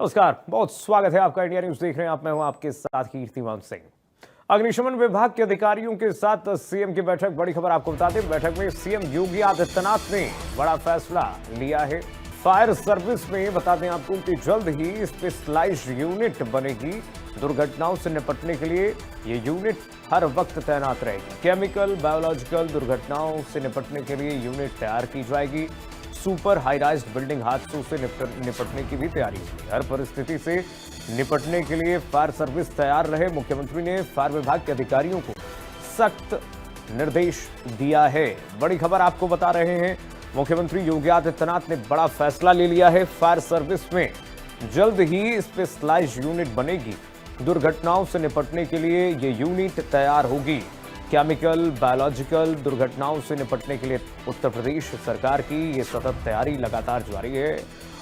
नमस्कार, बहुत स्वागत है आपका। इंडिया न्यूज देख रहे हैं आप। मैं हूं आपके साथ कीर्तिमान सिंह। अग्निशमन विभाग के अधिकारियों के साथ सीएम की बैठक। बड़ी खबर आपको बता दें, बैठक में सीएम योगी आदित्यनाथ ने बड़ा फैसला लिया है। फायर सर्विस में बता दें आपको कि जल्द ही स्पेशलाइज्ड यूनिट बनेगी। दुर्घटनाओं से निपटने के लिए ये यूनिट हर वक्त तैनात रहेगी। केमिकल बायोलॉजिकल दुर्घटनाओं से निपटने के लिए यूनिट तैयार की जाएगी। सुपर हाई राइज बिल्डिंग हादसों से निपटने की भी तैयारी है। हर परिस्थिति से निपटने के लिए फायर सर्विस तैयार रहे। मुख्यमंत्री ने फायर विभाग के अधिकारियों को सख्त निर्देश दिया है। बड़ी खबर आपको बता रहे हैं, मुख्यमंत्री योगी आदित्यनाथ ने बड़ा फैसला ले लिया है। फायर सर्विस में जल्द ही स्पेशलाइज्ड यूनिट बनेगी। दुर्घटनाओं से निपटने के लिए ये यूनिट तैयार होगी। केमिकल बायोलॉजिकल दुर्घटनाओं से निपटने के लिए उत्तर प्रदेश सरकार की ये सतत तैयारी लगातार जारी है।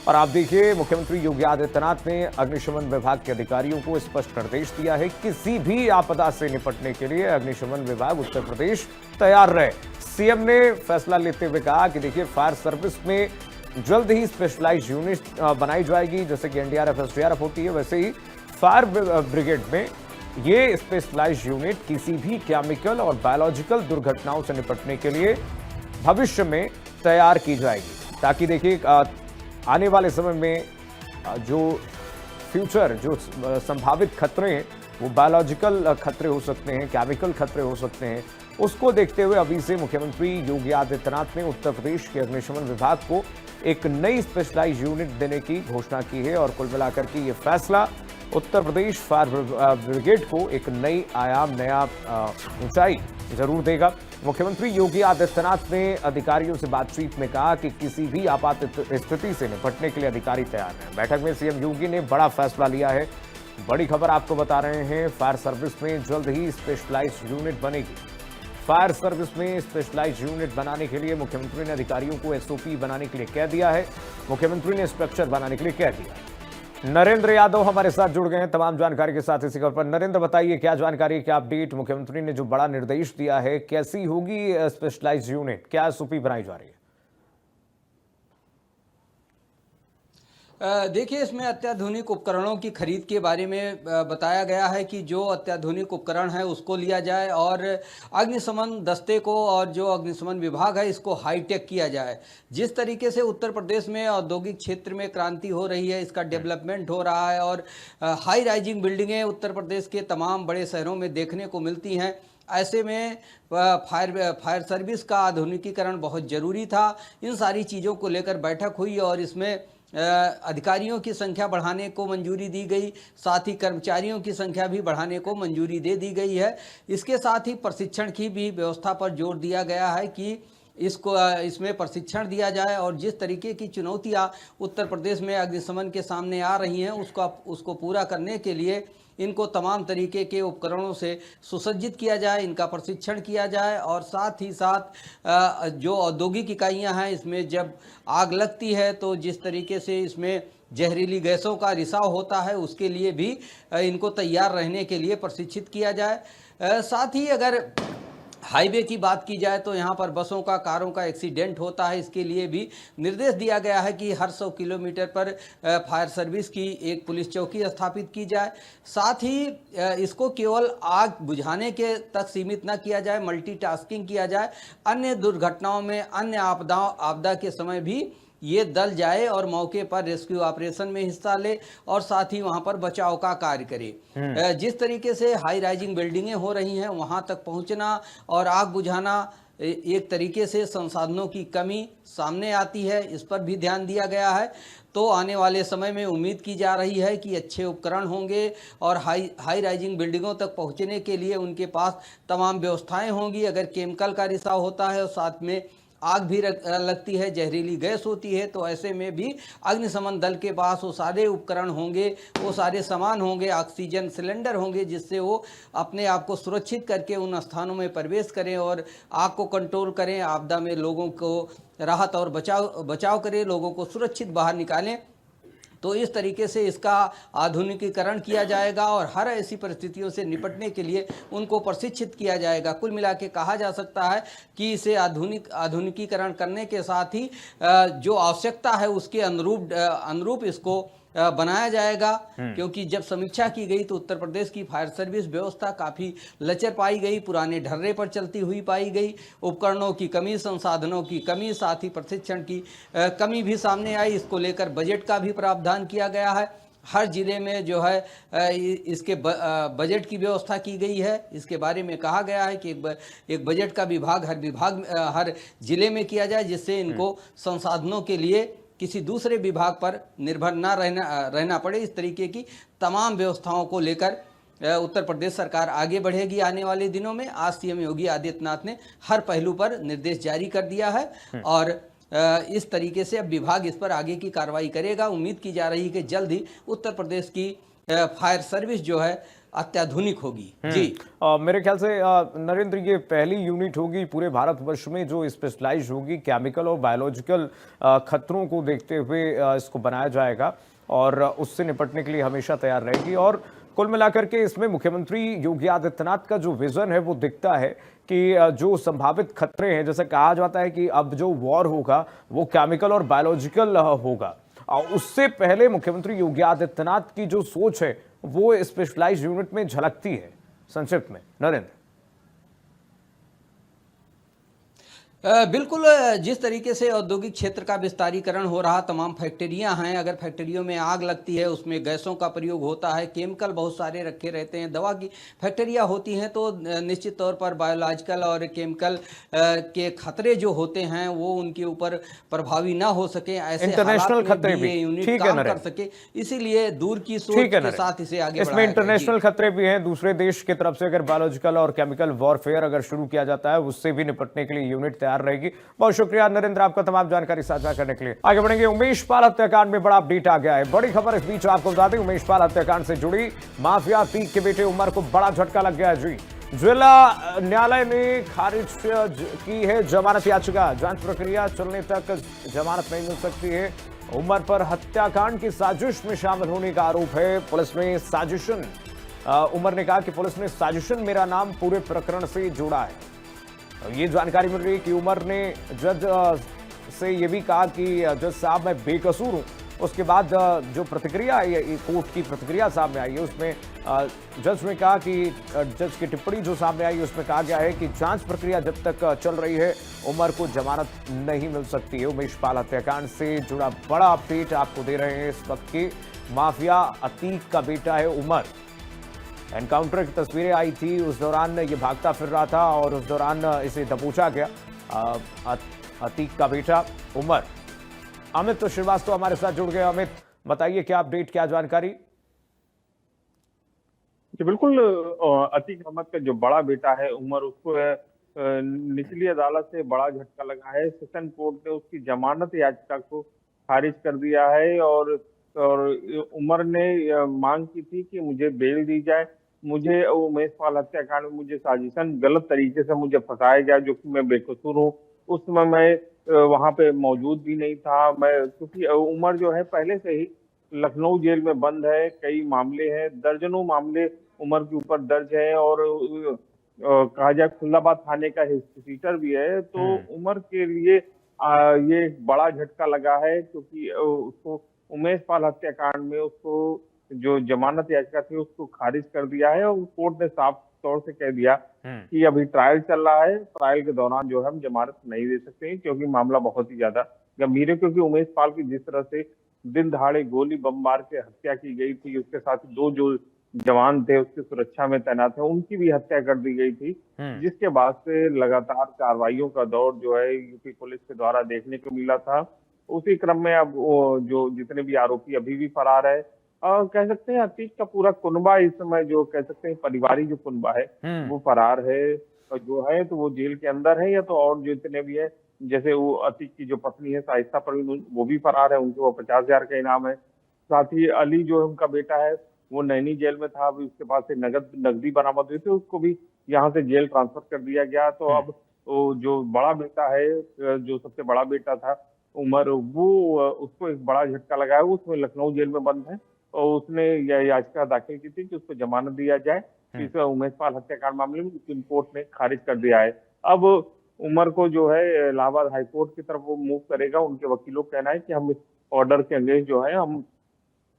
और आप देखिए, मुख्यमंत्री योगी आदित्यनाथ ने अग्निशमन विभाग के अधिकारियों को स्पष्ट निर्देश दिया है, किसी भी आपदा से निपटने के लिए अग्निशमन विभाग उत्तर प्रदेश तैयार रहे। सीएम ने फैसला लेते हुए कहा कि देखिए, फायर सर्विस में जल्द ही स्पेशलाइज्ड यूनिट बनाई जाएगी। जैसे कि एनडीआरएफ एसडीआरएफ होती है, वैसे ही फायर ब्रिगेड में ये स्पेशलाइज्ड यूनिट किसी भी केमिकल और बायोलॉजिकल दुर्घटनाओं से निपटने के लिए भविष्य में तैयार की जाएगी, ताकि देखिए आने वाले समय में जो फ्यूचर जो संभावित खतरे हैं वो बायोलॉजिकल खतरे हो सकते हैं, केमिकल खतरे हो सकते हैं। उसको देखते हुए अभी से मुख्यमंत्री योगी आदित्यनाथ ने उत्तर प्रदेश के अग्निशमन विभाग को एक नई स्पेशलाइज्ड यूनिट देने की घोषणा की है। और कुल मिलाकर के ये फैसला उत्तर प्रदेश फायर ब्रिगेड को एक नई आयाम, नया ऊंचाई जरूर देगा। मुख्यमंत्री योगी आदित्यनाथ ने अधिकारियों से बातचीत में कहा कि किसी भी आपात स्थिति से निपटने के लिए अधिकारी तैयार हैं। बैठक में सीएम योगी ने बड़ा फैसला लिया है। बड़ी खबर आपको बता रहे हैं, फायर सर्विस में जल्द ही स्पेशलाइज्ड यूनिट बनेगी। फायर सर्विस में स्पेशलाइज्ड यूनिट बनाने के लिए मुख्यमंत्री ने अधिकारियों को एसओपी बनाने के लिए कह दिया है। मुख्यमंत्री ने स्ट्रक्चर बनाने के लिए कह दिया। नरेंद्र यादव हमारे साथ जुड़ गए हैं तमाम जानकारी के साथ इसी खबर पर। नरेंद्र, बताइए क्या जानकारी, क्या अपडेट? मुख्यमंत्री ने जो बड़ा निर्देश दिया है, कैसी होगी स्पेशलाइज्ड यूनिट, क्या एसओपी बनाई जा रही है? देखिए, इसमें अत्याधुनिक उपकरणों की खरीद के बारे में बताया गया है कि जो अत्याधुनिक उपकरण है उसको लिया जाए और अग्निशमन दस्ते को और जो अग्निशमन विभाग है इसको हाईटेक किया जाए। जिस तरीके से उत्तर प्रदेश में औद्योगिक क्षेत्र में क्रांति हो रही है, इसका डेवलपमेंट हो रहा है और हाई राइजिंग बिल्डिंगें उत्तर प्रदेश के तमाम बड़े शहरों में देखने को मिलती हैं। ऐसे में फायर सर्विस का आधुनिकीकरण बहुत ज़रूरी था। इन सारी चीज़ों को लेकर बैठक हुई और इसमें अधिकारियों की संख्या बढ़ाने को मंजूरी दी गई, साथ ही कर्मचारियों की संख्या भी बढ़ाने को मंजूरी दे दी गई है। इसके साथ ही प्रशिक्षण की भी व्यवस्था पर जोर दिया गया है कि इसमें प्रशिक्षण दिया जाए और जिस तरीके की चुनौतियां उत्तर प्रदेश में अग्निशमन के सामने आ रही हैं उसको पूरा करने के लिए इनको तमाम तरीके के उपकरणों से सुसज्जित किया जाए, इनका प्रशिक्षण किया जाए और साथ ही साथ जो औद्योगिक इकाइयां हैं इसमें जब आग लगती है तो जिस तरीके से इसमें जहरीली गैसों का रिसाव होता है उसके लिए भी इनको तैयार रहने के लिए प्रशिक्षित किया जाए। साथ ही अगर हाईवे की बात की जाए तो यहाँ पर बसों का, कारों का एक्सीडेंट होता है, इसके लिए भी निर्देश दिया गया है कि हर 100 किलोमीटर पर फायर सर्विस की एक पुलिस चौकी स्थापित की जाए। साथ ही इसको केवल आग बुझाने के तक सीमित न किया जाए, मल्टीटास्किंग किया जाए। अन्य दुर्घटनाओं में, अन्य आपदा के समय भी ये दल जाए और मौके पर रेस्क्यू ऑपरेशन में हिस्सा ले और साथ ही वहां पर बचाव का कार्य करे। जिस तरीके से हाई राइजिंग बिल्डिंगें हो रही हैं वहां तक पहुंचना और आग बुझाना, एक तरीके से संसाधनों की कमी सामने आती है, इस पर भी ध्यान दिया गया है। तो आने वाले समय में उम्मीद की जा रही है कि अच्छे उपकरण होंगे और हाई राइजिंग बिल्डिंगों तक पहुंचने के लिए उनके पास तमाम व्यवस्थाएं होंगी। अगर केमिकल का रिसाव होता है और साथ में आग भी लगती है, जहरीली गैस होती है, तो ऐसे में भी अग्निशमन दल के पास वो सारे उपकरण होंगे, वो सारे सामान होंगे, ऑक्सीजन सिलेंडर होंगे, जिससे वो अपने आप को सुरक्षित करके उन स्थानों में प्रवेश करें और आग को कंट्रोल करें, आपदा में लोगों को राहत और बचाव करें, लोगों को सुरक्षित बाहर निकालें। तो इस तरीके से इसका आधुनिकीकरण किया जाएगा और हर ऐसी परिस्थितियों से निपटने के लिए उनको प्रशिक्षित किया जाएगा। कुल मिला के कहा जा सकता है कि इसे आधुनिकीकरण करने के साथ ही जो आवश्यकता है उसके अनुरूप इसको बनाया जाएगा, क्योंकि जब समीक्षा की गई तो उत्तर प्रदेश की फायर सर्विस व्यवस्था काफ़ी लचर पाई गई, पुराने ढर्रे पर चलती हुई पाई गई, उपकरणों की कमी, संसाधनों की कमी, साथ ही प्रशिक्षण की कमी भी सामने आई। इसको लेकर बजट का भी प्रावधान किया गया है। हर जिले में जो है इसके बजट की व्यवस्था की गई है। इसके बारे में कहा गया है कि एक बजट का विभाग हर जिले में किया जाए, जिससे इनको संसाधनों के लिए किसी दूसरे विभाग पर निर्भर ना रहना पड़े। इस तरीके की तमाम व्यवस्थाओं को लेकर उत्तर प्रदेश सरकार आगे बढ़ेगी आने वाले दिनों में। आज सीएम योगी आदित्यनाथ ने हर पहलू पर निर्देश जारी कर दिया है और इस तरीके से अब विभाग इस पर आगे की कार्रवाई करेगा। उम्मीद की जा रही है कि जल्द ही उत्तर प्रदेश की फायर सर्विस जो है अत्याधुनिक होगी। जी मेरे ख्याल से नरेंद्र, ये पहली यूनिट होगी पूरे भारतवर्ष में जो स्पेशलाइज होगी, केमिकल और बायोलॉजिकल खतरों को देखते हुए इसको बनाया जाएगा और उससे निपटने के लिए हमेशा तैयार रहेगी। और कुल मिलाकर के इसमें मुख्यमंत्री योगी आदित्यनाथ का जो विजन है वो दिखता है कि जो संभावित खतरे हैं, जैसे कहा जाता है कि अब जो वॉर होगा वो केमिकल और बायोलॉजिकल होगा, उससे पहले मुख्यमंत्री योगी आदित्यनाथ की जो सोच है वो स्पेशलाइज्ड यूनिट में झलकती है। संक्षिप्त में नरेंद्र। बिल्कुल, जिस तरीके से औद्योगिक क्षेत्र का विस्तारीकरण हो रहा, तमाम फैक्ट्रियां हैं, अगर फैक्ट्रियों में आग लगती है, उसमें गैसों का प्रयोग होता है, केमिकल बहुत सारे रखे रहते हैं, दवा की फैक्ट्रियां होती हैं, तो निश्चित तौर पर बायोलॉजिकल और केमिकल के खतरे जो होते हैं वो उनके ऊपर प्रभावी ना हो सके, ऐसे इंटरनेशनल खतरे भी ये यूनिट काम कर सके, इसीलिए दूर की सोच के साथ इसे आगे इसमें इंटरनेशनल खतरे भी हैं। दूसरे देश की तरफ से अगर बायोलॉजिकल और केमिकल वॉरफेयर अगर शुरू किया जाता है, उससे भी निपटने के लिए यूनिट तैयार रहेगी। बहुत शुक्रिया नरेंद्र आपका तमाम जानकारी साझा करने के लिए। आगे बढ़ेंगे। उमेश पाल हत्याकांड में बड़ा अपडेट आ गया है। बड़ी खबर इस बीच आपको बता दें, उमेश पाल हत्याकांड से जुड़ी माफिया अतीक के बेटे उमर को बड़ा झटका लग गया है। जी, जिला न्यायालय ने खारिज की है जमानत याचिका। जांच प्रक्रिया चलने तक जमानत नहीं मिल सकती है। उमर पर हत्याकांड की साजिश में शामिल होने का आरोप है। पुलिस ने साजिशन, उमर ने कहा कि पुलिस ने साजिशन मेरा नाम पूरे प्रकरण से जोड़ा है। ये जानकारी मिल रही है कि उमर ने जज से ये भी कहा कि जज साहब मैं बेकसूर हूं। उसके बाद जो प्रतिक्रिया आई, कोर्ट की प्रतिक्रिया सामने आई है, उसमें जज ने कहा कि जज की टिप्पणी जो सामने आई उसमें कहा गया है कि जांच प्रक्रिया जब तक चल रही है उमर को जमानत नहीं मिल सकती है। उमेश पाल हत्याकांड से जुड़ा बड़ा अपडेट आपको दे रहे हैं इस वक्त की। माफिया अतीक का बेटा है उमर। एनकाउंटर की तस्वीरें आई थी, उस दौरान ये भागता फिर रहा था और उस दौरान इसे दबोचा गया। अतीक का बेटा उमर। अमित श्रीवास्तव हमारे साथ जुड़ गए। अमित, बताइए क्या अपडेट, क्या जानकारी? जी बिल्कुल, अतीक अहमद का जो बड़ा बेटा है उमर, उसको निचली अदालत से बड़ा झटका लगा है। सेशन कोर्ट ने उसकी जमानत याचिका को खारिज कर दिया है और उमर ने मांग की थी कि मुझे बेल दी जाए, मुझे उमेश पाल हत्याकांड में मुझे साजिशन गलत तरीके से मुझे फंसाया गया, जो कि मैं बेकसूर हूँ। उस समय मैं वहां पे मौजूद भी नहीं था। मैं क्योंकि उमर जो है पहले से ही लखनऊ जेल में बंद है। कई मामले हैं, दर्जनों मामले उमर के ऊपर दर्ज है और कहा जाए खुल्लाबाद थाने का सीटर भी है। तो उमर के लिए ये एक बड़ा झटका लगा है, क्योंकि उसको उमेश पाल हत्याकांड में उसको जो जमानत याचिका थी उसको खारिज कर दिया है और कोर्ट ने साफ तौर से कह दिया कि अभी ट्रायल चल रहा है, ट्रायल के दौरान जो है हम जमानत नहीं दे सकते, क्योंकि मामला बहुत ही ज्यादा गंभीर है। क्योंकि उमेश पाल की जिस तरह से दिन दहाड़े गोली बम मार के हत्या की गई थी, उसके साथ दो जो जवान थे उसकी सुरक्षा में तैनात थे, उनकी भी हत्या कर दी गई थी, जिसके बाद से लगातार कार्रवाइयों का दौर जो है यूपी पुलिस के द्वारा देखने को मिला था। उसी क्रम में अब जो जितने भी आरोपी अभी भी फरार है, कह सकते हैं अतीक का पूरा कुनबा इस समय, जो कह सकते हैं परिवारिक जो कुनबा है वो फरार है। और जो है तो वो जेल के अंदर है, या तो और जो जितने भी है, जैसे वो अतीक की जो पत्नी है शाइस्ता परवीन, वो भी फरार है, उनको 50,000 का इनाम है। साथ ही अली जो है उनका बेटा है, वो नैनी जेल में था, अभी उसके पास से नकदी बरामद हुई थी, उसको भी यहाँ से जेल ट्रांसफर कर दिया गया। तो अब जो बड़ा बेटा है, जो सबसे बड़ा बेटा था उमर, वो उसको एक बड़ा झटका लगा है। उसमें लखनऊ जेल में बंद है और उसने यह याचिका दाखिल की थी कि उसको जमानत दिया जाए। इस उमेश पाल हत्याकांड मामले में सुप्रीम कोर्ट ने खारिज कर दिया है। अब उमर को जो है इलाहाबाद हाईकोर्ट की तरफ वो मूव करेगा। उनके वकीलों का कहना है कि हम इस ऑर्डर के अगेंस्ट जो है हम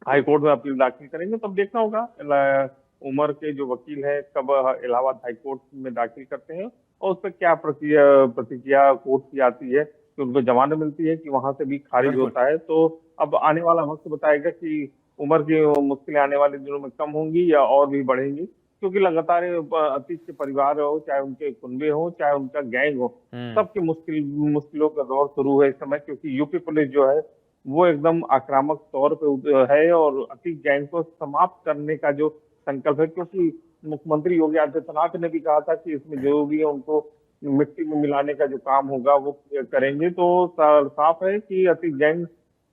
हाई कोर्ट में अपील दाखिल करेंगे, तब देखना होगा उमर के जो वकील हैं कब इलाहाबाद हाई कोर्ट में दाखिल करते हैं और उस पर क्या प्रतिक्रिया कोर्ट की आती है कि उनको जमानत मिलती है कि वहां से भी खारिज बिल्कुल। होता है। तो अब आने वाला वक्त बताएगा कि उमर की मुश्किलें आने वाले दिनों में कम होंगी या और भी बढ़ेंगी, क्योंकि लगातार अतीत के परिवार हो, चाहे उनके कुनबे हो, चाहे उनका गैंग हो, सबकी मुश्किलों का दौर शुरू है इस समय, क्योंकि यूपी पुलिस जो है वो एकदम आक्रामक तौर पे है और अतीत गैंग को समाप्त करने का जो संकल्प है, क्योंकि मुख्यमंत्री योगी आदित्यनाथ ने भी कहा था कि इसमें जो भी है उनको मिट्टी में मिलाने का जो काम होगा वो करेंगे। तो साफ है कि अतीत गैंग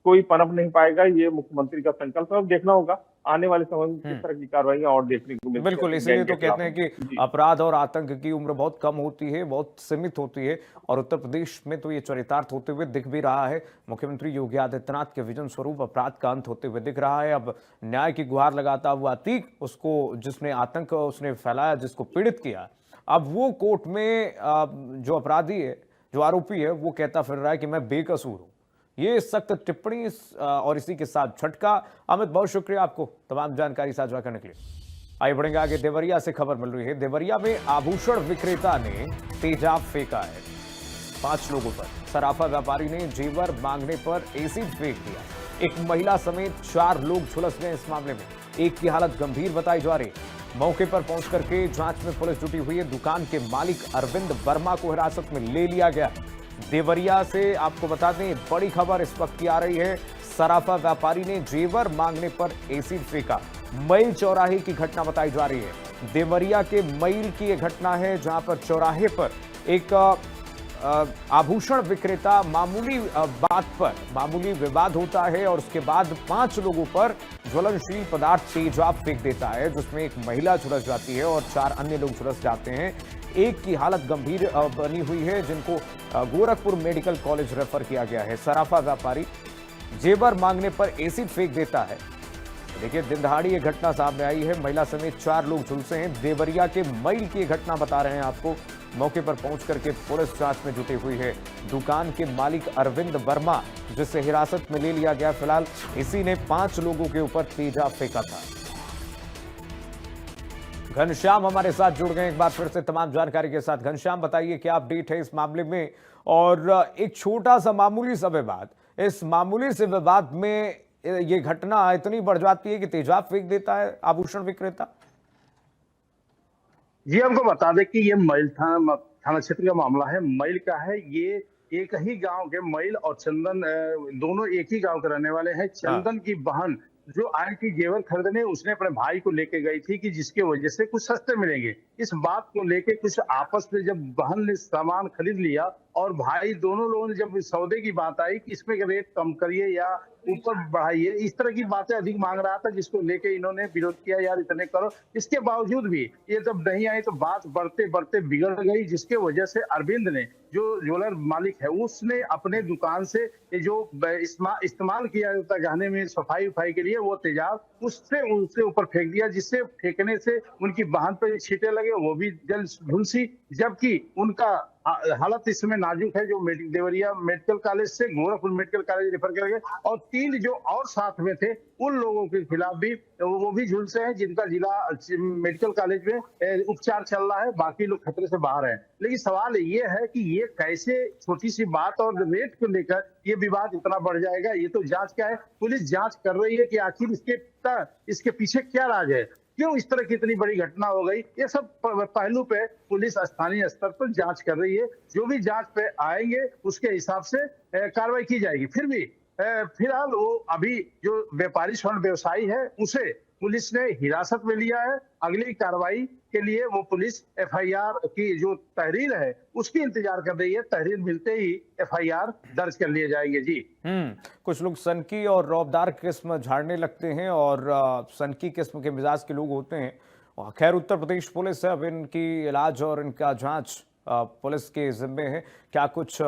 कोई पनप नहीं पाएगा, ये मुख्यमंत्री का संकल्प है। अब देखना होगा आने वाले समय में किस तरह की कार्रवाइयां और देखने को मिलती है बिल्कुल, अतीत इसीलिए गैंग के तो कहते खिलाफ। हैं कि जी। अपराध और आतंक की उम्र बहुत कम होती है, बहुत सीमित होती है और उत्तर प्रदेश में तो ये चरितार्थ होते हुए दिख भी रहा है। मुख्यमंत्री योगी आदित्यनाथ के विजन स्वरूप अपराध का अंत होते हुए दिख रहा है। अब न्याय की गुहार लगाता हुआ अतीक, उसको जिसने आतंक उसने फैलाया, जिसको पीड़ित किया, अब वो कोर्ट में जो अपराधी है, जो आरोपी है, वो कहता फिर रहा है कि मैं बेकसूर हूं। ये सख्त टिप्पणी और इसी के साथ झटका। अमित, बहुत शुक्रिया आपको तमाम जानकारी साझा करने के लिए। आइए बढ़ेंगे आगे। देवरिया से खबर मिल रही है। देवरिया में आभूषण विक्रेता ने तेजाब फेंका है 5 लोगों पर। सराफा व्यापारी ने जेवर मांगने पर एसिड फेंक दिया। एक महिला समेत 4 लोग झुलस गए इस मामले में। एक की हालत गंभीर बताई जा रही है। मौके पर पहुंच करके जांच में पुलिस जुटी हुई है। दुकान के मालिक अरविंद वर्मा को हिरासत में ले लिया गया। देवरिया से आपको बता दें, बड़ी खबर इस वक्त की आ रही है। सराफा व्यापारी ने जेवर मांगने पर एसिड फेंका। मैल चौराहे की घटना बताई जा रही है। देवरिया के मैल की यह घटना है, जहां पर चौराहे पर एक आभूषण विक्रेता मामूली बात पर मामूली विवाद होता है और उसके बाद 5 लोगों पर ज्वलनशील पदार्थ तेजाब फेंक देता है, जिसमें एक महिला झुलस जाती है और 4 अन्य लोग झुलस जाते हैं। एक की हालत गंभीर बनी हुई है, जिनको गोरखपुर मेडिकल कॉलेज रेफर किया गया है। सराफा व्यापारी जेवर मांगने पर एसिड फेंक देता है। देखिए, दिन दहाड़ी ये घटना सामने आई है। महिला समेत 4 लोग झुलसे हैं। देवरिया के मैल की घटना बता रहे हैं आपको। मौके पर पहुंच करके पुलिस जांच में जुटी हुई है। दुकान के मालिक अरविंद वर्मा, जिसे हिरासत में ले लिया गया, फिलहाल इसी ने 5 लोगों के ऊपर तेजाब फेंका था। घनश्याम हमारे साथ जुड़ गए एक बार फिर से तमाम जानकारी के साथ। घनश्याम, बताइए क्या अपडेट है इस मामले में। और एक छोटा सा मामूली सा विवाद, इस मामूली से विवाद में ये घटना इतनी बढ़ जाती है कि तेजाब फेंक देता है आभूषण विक्रेता। जी, हमको बता दें कि ये मैल थाना क्षेत्र का मामला है। मैल का है, ये एक ही गांव के मैल और चंदन दोनों एक ही गांव के रहने वाले हैं। चंदन की बहन जो आई थी जेवर खरीदने, उसने अपने भाई को लेके गई थी कि जिसके वजह से कुछ सस्ते मिलेंगे। इस बात को लेके कुछ आपस में जब बहन ने सामान खरीद लिया और भाई दोनों लोगों ने जब सौदे की बात आई कि इसमें रेट कम करिए या ऊपर बढ़ाइए, इस तरह की बातें अधिक मांग रहा था, जिसको लेके इन्होंने विरोध किया, यार इतने करो। इसके बावजूद भी ये जब नहीं आई तो बात बढ़ते बढ़ते बिगड़ गई, जिसके वजह से अरविंद ने, जो ज्वेलर मालिक है, उसने अपने दुकान से ये जो इस्तेमाल किया जाता गहने में सफाई उफाई के लिए, वो तेजाब उससे ऊपर फेंक दिया, जिससे फेंकने से उनकी बहन पर छींटे लगे, वो भी जल झुलसी। जबकि उनका हालत इस समय नाजुक है, जो देवरिया मेडिकल कॉलेज से गोरखपुर मेडिकल कॉलेज रेफर किया गया। और 3 जो और साथ में थे, उन लोगों के खिलाफ भी वो भी झुलसे हैं, जिनका जिला मेडिकल कॉलेज में उपचार चल रहा है। बाकी लोग खतरे से बाहर हैं। लेकिन सवाल ये है कि ये कैसे छोटी सी बात और रेट को लेकर ये विवाद इतना बढ़ जाएगा। ये तो जांच क्या है, पुलिस जांच कर रही है कि आखिर इसके पीछे क्या राज है, क्यों इस तरह की इतनी बड़ी घटना हो गई। ये सब पहलू पे पुलिस स्थानीय स्तर पर जांच कर रही है। जो भी जांच पे आएंगे उसके हिसाब से कार्रवाई की जाएगी। फिर भी फिलहाल वो अभी जो व्यापारी स्वर्ण व्यवसायी है, उसे पुलिस ने हिरासत में लिया है। अगली कार्रवाई के लिए वो पुलिस एफआईआर की जो तहरीर है उसकी इंतजार कर रही है। तहरीर मिलते ही एफआईआर दर्ज कर लिए जाएंगे। जी, कुछ लोग सनकी और रौबदार किस्म झाड़ने लगते हैं और सनकी किस्म के मिजाज के लोग होते हैं। खैर, उत्तर प्रदेश पुलिस है, अब इनकी इलाज और इनका जांच पुलिस के जिम्मे है। क्या कुछ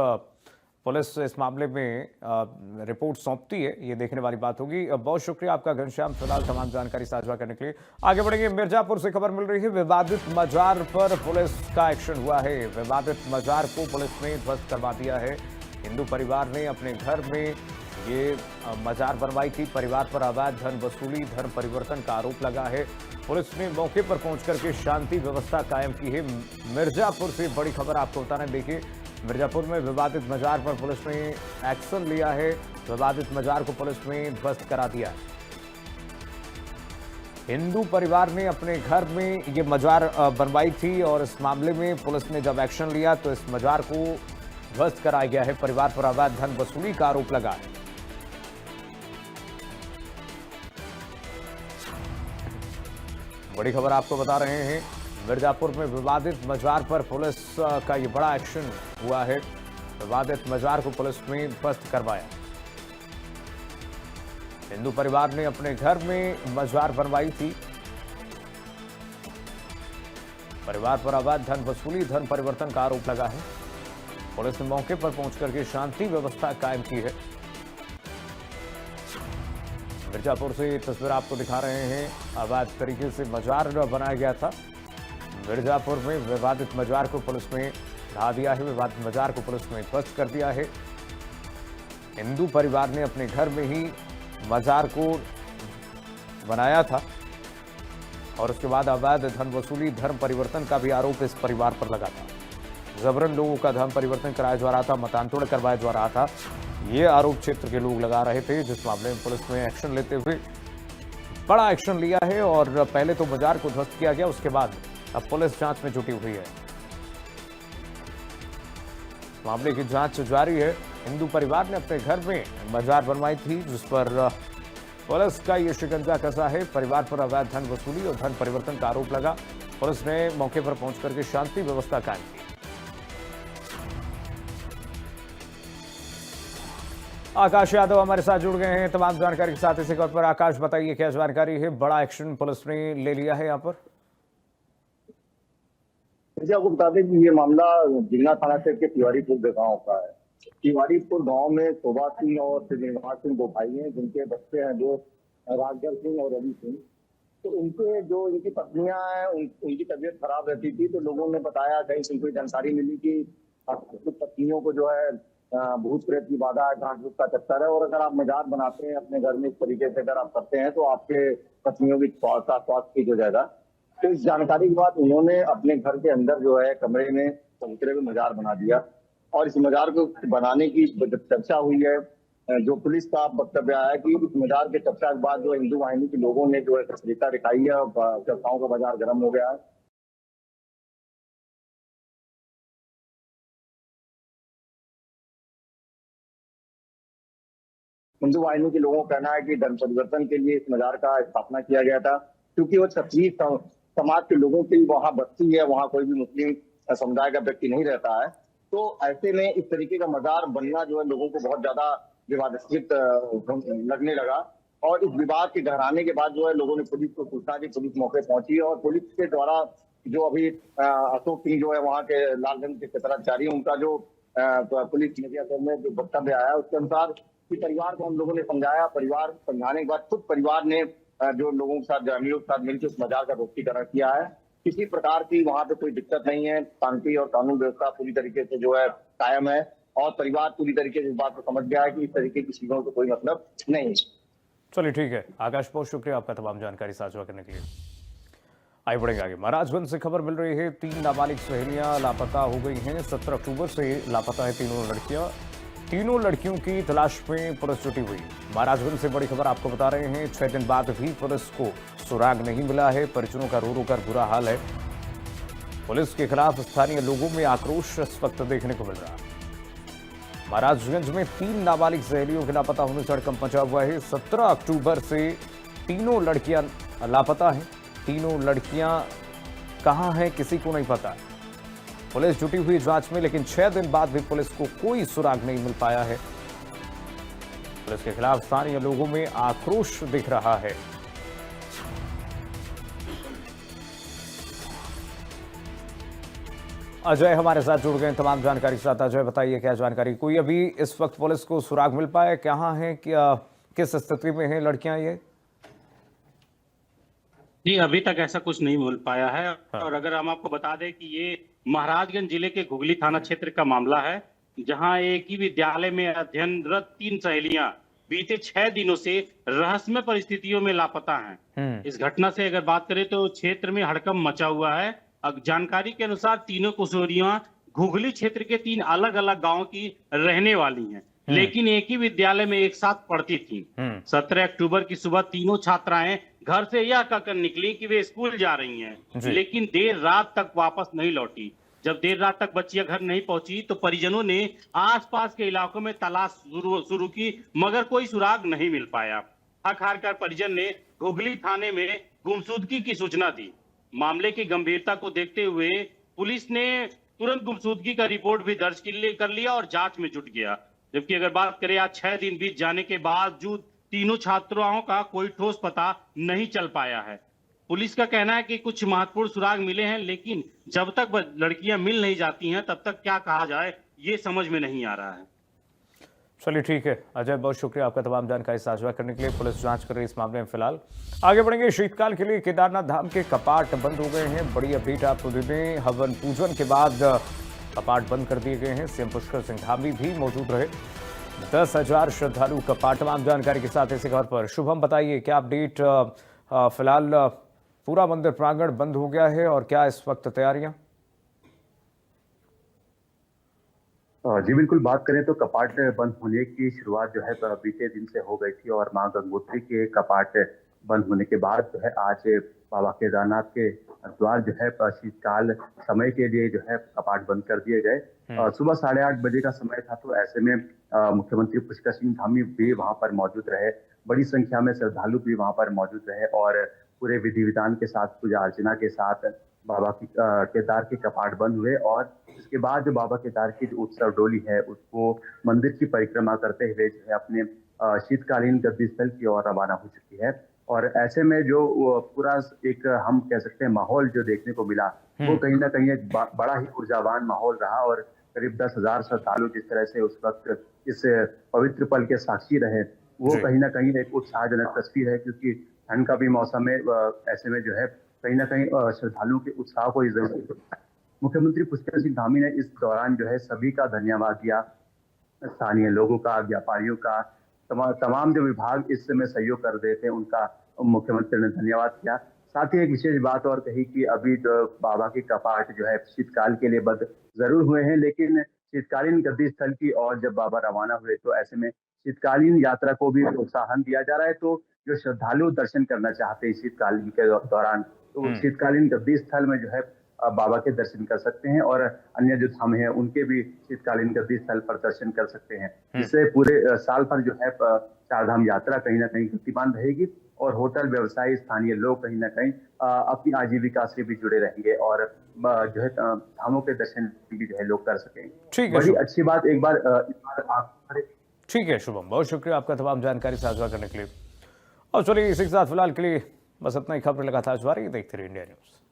पुलिस इस मामले में रिपोर्ट सौंपती है, ये देखने वाली बात होगी। बहुत शुक्रिया आपका घनश्याम, फिलहाल तमाम जानकारी साझा करने के लिए। आगे बढ़ेंगे। मिर्जापुर से खबर मिल रही है। विवादित मजार पर पुलिस का एक्शन हुआ है। विवादित मजार को पुलिस ने ध्वस्त करवा दिया है। हिंदू परिवार ने अपने घर में ये मजार बनवाई थी। परिवार पर अवैध धन वसूली, धन परिवर्तन का आरोप लगा है। पुलिस ने मौके पर पहुंचकर के शांति व्यवस्था कायम की है। मिर्जापुर से बड़ी खबर आपको बता रहे हैं। देखिए, मिर्जापुर में विवादित मजार पर पुलिस ने एक्शन लिया है। विवादित मजार को पुलिस ने ध्वस्त करा दिया है। हिंदू परिवार ने अपने घर में ये मजार बनवाई थी और इस मामले में पुलिस ने जब एक्शन लिया तो इस मजार को ध्वस्त कराया गया है। परिवार पर अवैध धन वसूली का आरोप लगा है। बड़ी खबर आपको बता रहे हैं। मिर्जापुर में विवादित मजार पर पुलिस का ये बड़ा एक्शन हुआ है। विवादित मजार को पुलिस ने ध्वस्त करवाया। हिंदू परिवार ने अपने घर में मजार बनवाई थी। परिवार पर अवैध धन वसूली, धन परिवर्तन का आरोप लगा है। पुलिस ने मौके पर पहुंचकर के शांति व्यवस्था कायम की है। मिर्जापुर से तस्वीर आपको दिखा रहे हैं। अवैध तरीके से मजार बनाया गया था। मिर्जापुर में विवादित मजार को पुलिस ने ढा दिया है। विवादित मजार को पुलिस ने ध्वस्त कर दिया है। हिंदू परिवार ने अपने घर में ही मजार को बनाया था और उसके बाद अवैध धन वसूली, धर्म परिवर्तन का भी आरोप इस परिवार पर लगा था। जबरन लोगों का धर्म परिवर्तन कराया जा रहा था, मतांतरण करवाया जा रहा था, ये आरोप क्षेत्र के लोग लगा रहे थे, जिस मामले में पुलिस ने एक्शन लेते हुए बड़ा एक्शन लिया है। और पहले तो मजार को ध्वस्त किया गया, उसके बाद अब पुलिस जांच में जुटी हुई है। मामले की जांच जारी है। हिंदू परिवार ने अपने घर में मजार बनवाई थी, जिस पर पुलिस का ये शिकंजा कसा है। परिवार पर अवैध धन वसूली और धन परिवर्तन का आरोप लगा। पुलिस ने मौके पर पहुंच करके शांति व्यवस्था कायम की। आकाश यादव हमारे साथ जुड़ गए हैं तमाम जानकारी के साथ। इसी खबर पर आकाश, बताइए क्या जानकारी है? बड़ा एक्शन पुलिस ने ले लिया है यहाँ पर। मुझे आपको बता दें कि ये मामला जिन्ना थाना क्षेत्र के तिवारीपुर गांव का है। तिवारीपुर गांव में शोभा सिंह और श्रीनिवास सिंह दो भाई हैं, जिनके बच्चे हैं दो, राजगर सिंह और रवि सिंह। तो उनके जो इनकी पत्नियां हैं, उनकी तबीयत खराब रहती थी। तो लोगों ने बताया, कहीं से उनको जानकारी मिली कि कुछ पत्नियों को जो है भूत प्रेत की बाधा है, घाट का चक्कर है, और अगर आप मजार बनाते हैं अपने घर में इस तरीके से अगर आप करते हैं तो आपके पत्नियों की स्वास्थ्य ठीक हो जाएगा। तो इस जानकारी के बाद उन्होंने अपने घर के अंदर जो है कमरे में चबूतरे में मजार बना दिया। और इस मजार को बनाने की चर्चा हुई है, जो पुलिस का वक्तव्य आया कि इस मजार के चर्चा के बाद जो हिंदू वाहिनी के लोगों ने जो है तस्वीर दिखाई है और चर्चाओं का बाजार गर्म हो गया है। हिंदू वाहिनी के लोगों का कहना है कि धर्म परिवर्तन के लिए इस मजार का स्थापना किया गया था, क्योंकि वो क्षत्रिय समाज के लोगों की वहां बस्ती है, वहां कोई भी मुस्लिम समुदाय का व्यक्ति नहीं रहता है। तो ऐसे में इस तरीके का मजार बनना जो है लोगों को बहुत ज्यादा विवादास्पद लगने लगा। और इस विवाद के गहराने के बाद जो है लोगों ने पुलिस को पूछा कि पुलिस मौके पहुंची और पुलिस के द्वारा जो अभी अशोक सिंह जो है वहाँ के लालगंज के क्षेत्राधिकारी, उनका जो पुलिस मीडिया में जो वक्तव्य आया उसके अनुसार कि परिवार को हम लोगों ने समझाया। परिवार समझाने के बाद खुद परिवार ने जो लोगों के साथ, ग्रामीणों के साथ मिलकर उस मजार का ध्वस्तीकरण किया है। किसी प्रकार की वहां पे कोई दिक्कत नहीं है। शांति और कानून व्यवस्था पूरी तरीके से जो है कायम है और परिवार पूरी तरीके से इस बात को समझ गया है कि इस तरीके की चीजों को कोई मतलब नहीं। चलिए ठीक है आकाश, बहुत शुक्रिया आपका तमाम जानकारी साझा करने के लिए। आइए बढ़ेंगे आगे। महाराजगंज से खबर मिल रही है, 3 नाबालिग सहेलियां लापता हो गई हैं। 17 अक्टूबर से लापता है तीनों लड़कियां। तीनों लड़कियों की तलाश में पुलिस जुटी हुई। महाराजगंज से बड़ी खबर आपको बता रहे हैं, 6 दिन बाद भी पुलिस को सुराग नहीं मिला है। परिजनों का रो रो कर बुरा हाल है। पुलिस के खिलाफ स्थानीय लोगों में आक्रोश इस वक्त देखने को मिल रहा है। महाराजगंज में 3 नाबालिग सहेलियों के लापता होने से हड़कंप मचा हुआ है। 17 अक्टूबर से तीनों लड़कियां लापता हैं। तीनों लड़कियां कहां हैं किसी को नहीं पता। पुलिस जुटी हुई जांच में, लेकिन 6 दिन बाद भी पुलिस को कोई सुराग नहीं मिल पाया है। पुलिस के खिलाफ स्थानीय लोगों में आक्रोश दिख रहा है। अजय हमारे साथ जुड़ गए तमाम जानकारी के साथ। अजय बताइए क्या जानकारी? कोई अभी इस वक्त पुलिस को सुराग मिल पाया? कहां है, क्या किस स्थिति में है लड़कियां ये? जी अभी तक ऐसा कुछ नहीं मिल पाया है। और अगर हम आपको बता दें कि ये महाराजगंज जिले के घुगली थाना क्षेत्र का मामला है, जहां एक ही विद्यालय में अध्ययनरत 3 सहेलियां बीते 6 दिनों से रहस्यमय परिस्थितियों में लापता हैं। इस घटना से अगर बात करें तो क्षेत्र में हड़कंप मचा हुआ है। जानकारी के अनुसार तीनों किशोरियां घुघली क्षेत्र के 3 अलग अलग गांव की रहने वाली हैं, लेकिन एक ही विद्यालय में एक साथ पढ़ती थी। 17 अक्टूबर की सुबह तीनों छात्राएं घर से यह कहकर निकली कि वे स्कूल जा रही हैं, लेकिन देर रात तक वापस नहीं लौटी। जब देर रात तक बच्चियां घर नहीं पहुंची तो परिजनों ने आसपास के इलाकों में तलाश शुरू की, मगर कोई सुराग नहीं मिल पाया। थक हार कर परिजन ने घुघली थाने में गुमशुदगी की सूचना दी। मामले की गंभीरता को देखते हुए पुलिस ने तुरंत गुमशुदगी का रिपोर्ट भी दर्ज कर लिया और जांच में जुट गया। जबकि अगर बात करें, आज 6 दिन बीत जाने के बावजूद तीनों छात्राओं का कोई ठोस पता नहीं चल पाया है। पुलिस का कहना है कि कुछ महत्वपूर्ण सुराग मिले हैं, लेकिन जब तक लड़कियां मिल नहीं जाती हैं तब तक क्या कहा जाए ये समझ में नहीं आ रहा है। चलिए ठीक है अजय, बहुत शुक्रिया आपका तमाम जानकारी साझा करने के लिए। पुलिस जांच कर रही है इस मामले में। फिलहाल आगे बढ़ेंगे। शीतकाल के लिए केदारनाथ धाम के कपाट बंद हो गए हैं। बड़ी अपडेट आपको दे दें, हवन पूजन के बाद कपाट बंद कर दिए गए हैं। सीएम पुष्कर सिंह धामी भी मौजूद रहे। 10,000 श्रद्धालु कपाट। तमाम जानकारी के साथ इसी खबर पर शुभम बताइए क्या अपडेट। फिलहाल पूरा मंदिर प्रांगण बंद हो गया है और क्या इस वक्त तैयारियां? जी बिल्कुल, बात करें तो कपाट बंद होने की शुरुआत जो है बीते दिन से हो गई थी और मां गंगोत्री के कपाट बंद होने के बाद जो है आज बाबा केदारनाथ के द्वार जो है शीतकाल समय के लिए जो है कपाट बंद कर दिए गए। सुबह 8:30 बजे का समय था, तो ऐसे में मुख्यमंत्री पुष्कर सिंह धामी भी वहां पर मौजूद रहे। बड़ी संख्या में श्रद्धालु भी वहां पर मौजूद रहे और पूरे विधि विधान के साथ, पूजा अर्चना के साथ बाबा की केदार के कपाट बंद हुए और इसके बाद जो बाबा केदार की जो उत्सव डोली है उसको मंदिर की परिक्रमा करते हुए जो है अपने शीतकालीन गद्दी स्थल की ओर रवाना हो चुकी है। और ऐसे में जो पूरा एक हम कह सकते हैं माहौल जो देखने को मिला वो कहीं ना कहीं एक बड़ा ही ऊर्जावान माहौल रहा और करीब 10,000 श्रद्धालु जिस तरह से उस वक्त इस पवित्र पल के साक्षी रहे, वो कहीं ना कहीं एक उत्साहजनक तस्वीर है। क्योंकि ठंड का भी मौसम है, ऐसे में जो है कहीं ना कहीं श्रद्धालुओं के उत्साह को जरूर। मुख्यमंत्री पुष्कर सिंह धामी ने इस दौरान जो है सभी का धन्यवाद दिया, स्थानीय लोगों का, व्यापारियों का, तमाम जो विभाग इस समय सहयोग कर रहे थे उनका मुख्यमंत्री ने धन्यवाद किया। साथ ही एक विशेष बात और कही कि अभी जो बाबा के कपाट जो है शीतकाल के लिए बंद जरूर हुए हैं, लेकिन शीतकालीन गद्दी स्थल की ओर जब बाबा रवाना हुए तो ऐसे में शीतकालीन यात्रा को भी प्रोत्साहन दिया जा रहा है। तो जो श्रद्धालु दर्शन करना चाहते हैं शीतकालीन के दौरान, तो शीतकालीन गद्दी स्थल में जो है बाबा के दर्शन कर सकते हैं और अन्य जो धाम है उनके भी शीतकालीन गद्दी स्थल पर दर्शन कर सकते हैं। इससे पूरे साल भर जो है चारधाम यात्रा कहीं ना कहीं गतिमान रहेगी और होटल व्यवसायी, स्थानीय लोग कहीं ना कहीं अपनी आजीविका से भी जुड़े रहेंगे और जो है धामों के दर्शन भी जो है लोग कर सकेंगे। ठीक है, बड़ी अच्छी बात। एक बार आप ठीक है शुभम, बहुत शुक्रिया आपका तमाम जानकारी साझा करने के लिए। और चलिए इसी के साथ फिलहाल के लिए बस इतना ही। खबर लगातार जारी, देखते रहिए इंडिया न्यूज।